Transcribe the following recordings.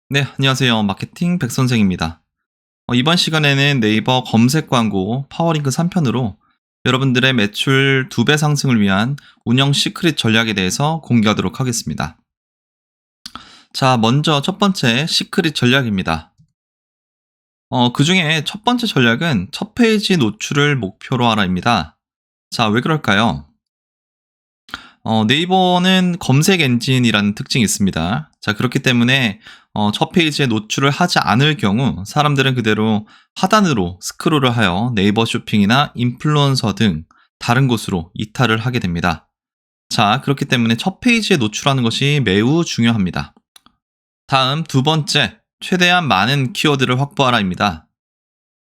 네, 안녕하세요. 마케팅 백선생입니다. 이번 시간에는 네이버 검색 광고 파워링크 3편으로 여러분들의 매출 2배 상승을 위한 운영 시크릿 전략에 대해서 공개하도록 하겠습니다. 자, 먼저 첫 번째 시크릿 전략입니다. 그 중에 첫 번째 전략은 첫 페이지 노출을 목표로 하라입니다. 자, 왜 그럴까요? 네이버는 검색 엔진이라는 특징이 있습니다. 자, 그렇기 때문에 첫 페이지에 노출을 하지 않을 경우 사람들은 그대로 하단으로 스크롤을 하여 네이버 쇼핑이나 인플루언서 등 다른 곳으로 이탈을 하게 됩니다. 자, 그렇기 때문에 첫 페이지에 노출하는 것이 매우 중요합니다. 다음 두 번째, 최대한 많은 키워드를 확보하라입니다.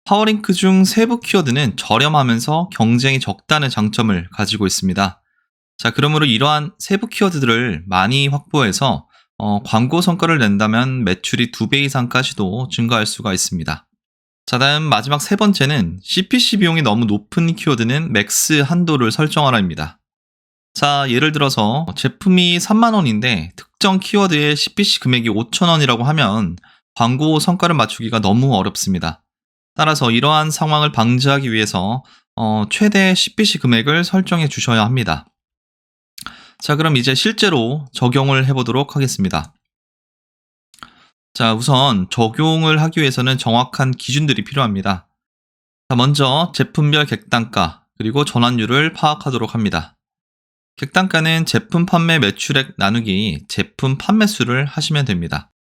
파워링크 중 세부 키워드는 저렴하면서 경쟁이 적다는 장점을 가지고 있습니다. 자, 그러므로 이러한 세부 키워드들을 많이 확보해서 광고 성과를 낸다면 매출이 2배 이상까지도 증가할 수가 있습니다. 자, 다음 마지막 세 번째는 CPC 비용이 너무 높은 키워드는 맥스 한도를 설정하라입니다. 자, 예를 들어서 제품이 3만원인데 특정 키워드의 CPC 금액이 5천원이라고 하면 광고 성과를 맞추기가 너무 어렵습니다. 따라서 이러한 상황을 방지하기 위해서 최대 CPC 금액을 설정해 주셔야 합니다. 자, 그럼 이제 실제로 적용을 해보도록 하겠습니다. 자, 우선 적용을 하기 위해서는 정확한 기준들이 필요합니다. 자, 먼저 제품별 객단가, 그리고 전환율을 파악하도록 합니다. 객단가는 제품 판매 매출액 나누기 제품 판매수를 하시면 됩니다.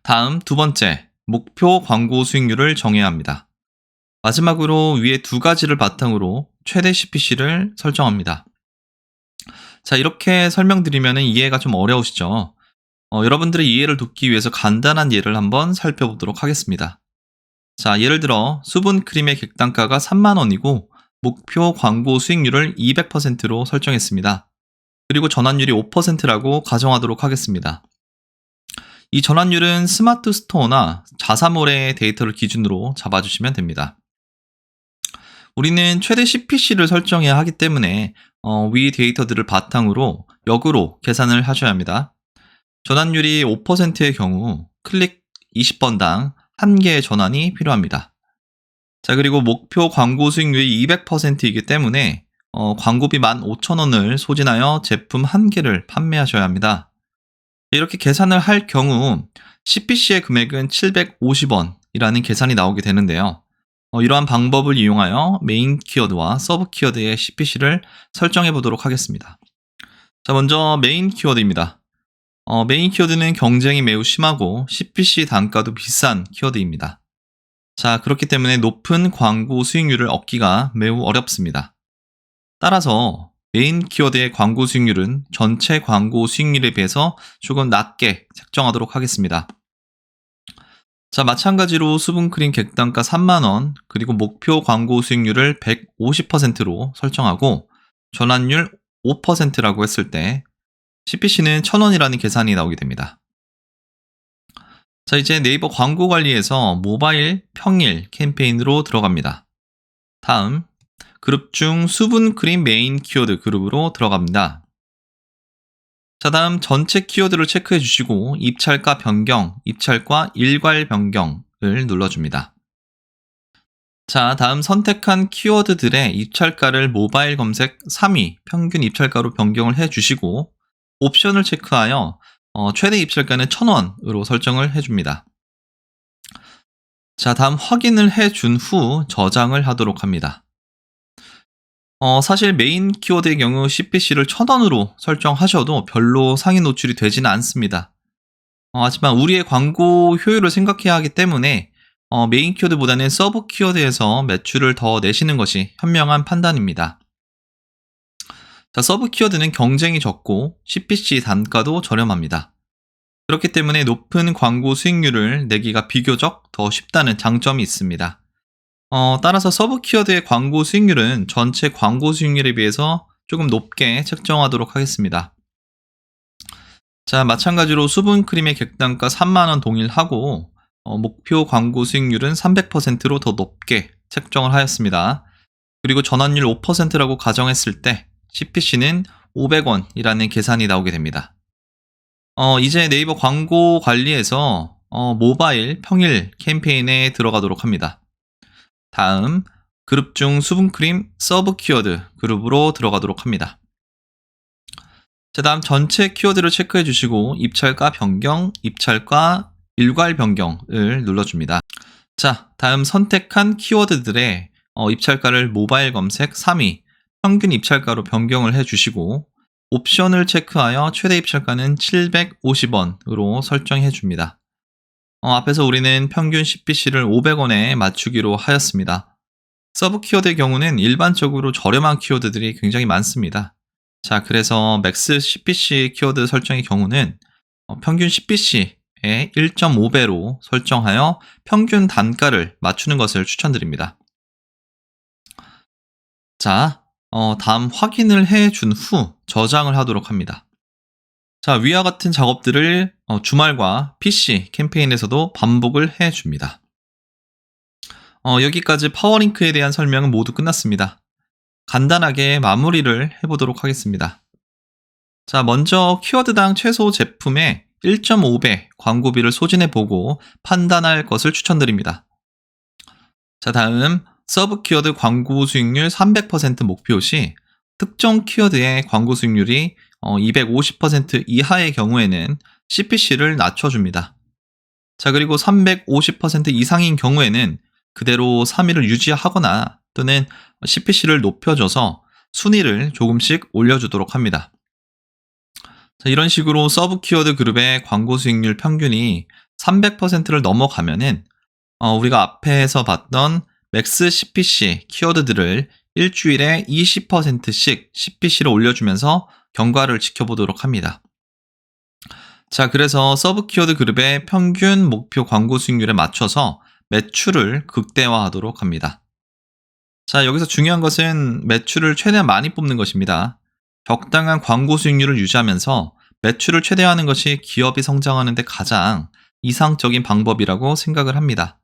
다음 두 번째, 목표 광고 수익률을 정해야 합니다. 마지막으로 위에 두 가지를 바탕으로 최대 CPC를 설정합니다. 자, 이렇게 설명드리면 이해가 좀 어려우시죠? 여러분들의 이해를 돕기 위해서 간단한 예를 한번 살펴보도록 하겠습니다. 자, 예를 들어 수분 크림의 객단가가 3만원이고 목표 광고 수익률을 200%로 설정했습니다. 그리고 전환율이 5%라고 가정하도록 하겠습니다. 이 전환율은 스마트 스토어나 자사몰의 데이터를 기준으로 잡아주시면 됩니다. 우리는 최대 CPC를 설정해야 하기 때문에 위 데이터들을 바탕으로 역으로 계산을 하셔야 합니다. 전환율이 5%의 경우 클릭 20번당 1개의 전환이 필요합니다. 자, 그리고 목표 광고 수익률이 200%이기 때문에 광고비 15,000원을 소진하여 제품 1개를 판매하셔야 합니다. 이렇게 계산을 할 경우 CPC의 금액은 750원이라는 계산이 나오게 되는데요. 이러한 방법을 이용하여 메인 키워드와 서브 키워드의 CPC를 설정해 보도록 하겠습니다. 자, 먼저 메인 키워드입니다. 메인 키워드는 경쟁이 매우 심하고 CPC 단가도 비싼 키워드입니다. 자, 그렇기 때문에 높은 광고 수익률을 얻기가 매우 어렵습니다. 따라서 메인 키워드의 광고 수익률은 전체 광고 수익률에 비해서 조금 낮게 책정하도록 하겠습니다. 자, 마찬가지로 수분크림 객단가 3만원, 그리고 목표 광고 수익률을 150%로 설정하고 전환율 5%라고 했을 때 CPC는 1,000원이라는 계산이 나오게 됩니다. 자, 이제 네이버 광고 관리에서 모바일 평일 캠페인으로 들어갑니다. 다음, 그룹 중 수분크림 메인 키워드 그룹으로 들어갑니다. 자, 다음 전체 키워드를 체크해 주시고 입찰가 변경, 입찰가 일괄 변경을 눌러줍니다. 자, 다음 선택한 키워드들의 입찰가를 모바일 검색 3위 평균 입찰가로 변경을 해 주시고 옵션을 체크하여 최대 입찰가는 1,000원으로 설정을 해줍니다. 자, 다음 확인을 해준 후 저장을 하도록 합니다. 사실 메인 키워드의 경우 CPC를 1,000원으로 설정하셔도 별로 상위 노출이 되지는 않습니다. 하지만 우리의 광고 효율을 생각해야 하기 때문에 메인 키워드보다는 서브 키워드에서 매출을 더 내시는 것이 현명한 판단입니다. 자, 서브 키워드는 경쟁이 적고 CPC 단가도 저렴합니다. 그렇기 때문에 높은 광고 수익률을 내기가 비교적 더 쉽다는 장점이 있습니다. 따라서 서브 키워드의 광고 수익률은 전체 광고 수익률에 비해서 조금 높게 책정하도록 하겠습니다. 자, 마찬가지로 수분크림의 객단가 3만원 동일하고 목표 광고 수익률은 300%로 더 높게 책정을 하였습니다. 그리고 전환율 5%라고 가정했을 때 CPC는 500원이라는 계산이 나오게 됩니다. 이제 네이버 광고 관리에서 모바일 평일 캠페인에 들어가도록 합니다. 다음, 그룹 중 수분크림 서브 키워드 그룹으로 들어가도록 합니다. 자, 다음 전체 키워드를 체크해 주시고 입찰가 변경, 입찰가 일괄 변경을 눌러줍니다. 자, 다음 선택한 키워드들의 입찰가를 모바일 검색 3위, 평균 입찰가로 변경을 해 주시고 옵션을 체크하여 최대 입찰가는 750원으로 설정해 줍니다. 앞에서 우리는 평균 CPC를 500원에 맞추기로 하였습니다. 서브 키워드의 경우는 일반적으로 저렴한 키워드들이 굉장히 많습니다. 자, 그래서 맥스 CPC 키워드 설정의 경우는 평균 CPC의 1.5배로 설정하여 평균 단가를 맞추는 것을 추천드립니다. 자, 다음 확인을 해준 후 저장을 하도록 합니다. 자, 위와 같은 작업들을 주말과 PC 캠페인에서도 반복을 해줍니다. 여기까지 파워링크에 대한 설명은 모두 끝났습니다. 간단하게 마무리를 해보도록 하겠습니다. 자, 먼저 키워드당 최소 제품의 1.5배 광고비를 소진해보고 판단할 것을 추천드립니다. 자, 다음 서브 키워드 광고 수익률 300% 목표 시 특정 키워드의 광고 수익률이 250% 이하의 경우에는 CPC를 낮춰줍니다. 자, 그리고 350% 이상인 경우에는 그대로 3위를 유지하거나 또는 CPC를 높여줘서 순위를 조금씩 올려주도록 합니다. 자, 이런 식으로 서브 키워드 그룹의 광고 수익률 평균이 300%를 넘어가면은 우리가 앞에서 봤던 맥스 CPC 키워드들을 일주일에 20%씩 CPC를 올려주면서 경과를 지켜보도록 합니다. 자, 그래서 서브 키워드 그룹의 평균 목표 광고 수익률에 맞춰서 매출을 극대화하도록 합니다. 자, 여기서 중요한 것은 매출을 최대한 많이 뽑는 것입니다. 적당한 광고 수익률을 유지하면서 매출을 최대화하는 것이 기업이 성장하는 데 가장 이상적인 방법이라고 생각을 합니다.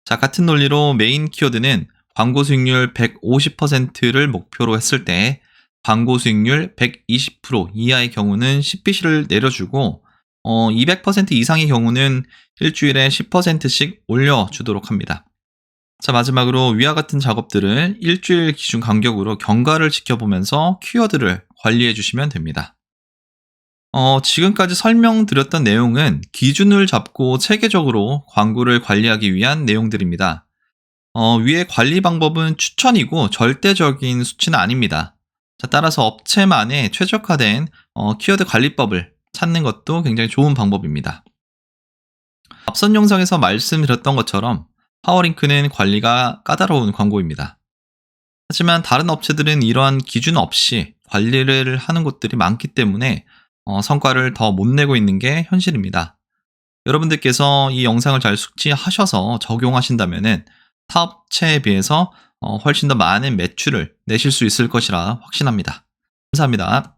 자, 같은 논리로 메인 키워드는 광고 수익률 150%를 목표로 했을 때 광고 수익률 120% 이하의 경우는 CPC를 내려주고 200% 이상의 경우는 일주일에 10%씩 올려주도록 합니다. 자, 마지막으로 위와 같은 작업들을 일주일 기준 간격으로 경과를 지켜보면서 키워드를 관리해 주시면 됩니다. 지금까지 설명드렸던 내용은 기준을 잡고 체계적으로 광고를 관리하기 위한 내용들입니다. 위의 관리 방법은 추천이고 절대적인 수치는 아닙니다. 자, 따라서 업체만의 최적화된 키워드 관리법을 찾는 것도 굉장히 좋은 방법입니다. 앞선 영상에서 말씀드렸던 것처럼 파워링크는 관리가 까다로운 광고입니다. 하지만 다른 업체들은 이러한 기준 없이 관리를 하는 곳들이 많기 때문에 성과를 더 못 내고 있는 게 현실입니다. 여러분들께서 이 영상을 잘 숙지하셔서 적용하신다면 타 업체에 비해서 훨씬 더 많은 매출을 내실 수 있을 것이라 확신합니다. 감사합니다.